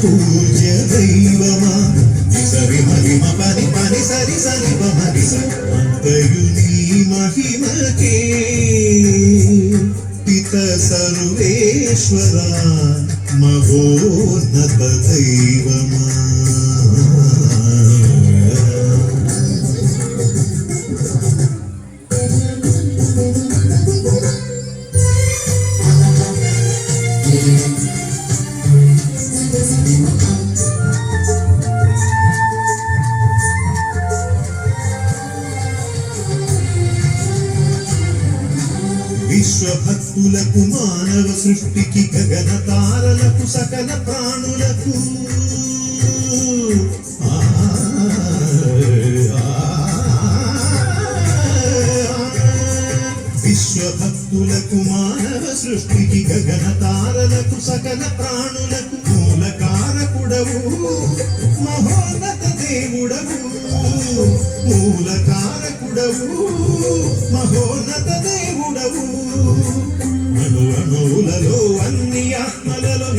పూజ్య దైవమా సరి మహిమ పని పని సరి సరి మహరి అంతయు నీ మహిమకే పిత సర్వేశ్వర మహోన్నత దైవమా విశ్వభక్తులకు మానవ సృష్టికి గగన తారలకు సకల ప్రాణులకు విశ్వభక్తులకు మానవ సృష్టికి గగన తారలకు సకల ప్రాణులకు మూలకారకుడవు మహోన్నత దేవుడవు మూలకారకుడవు మహోన్నత దేవుడవు అణు అణువులలో అన్ని ఆత్మలలో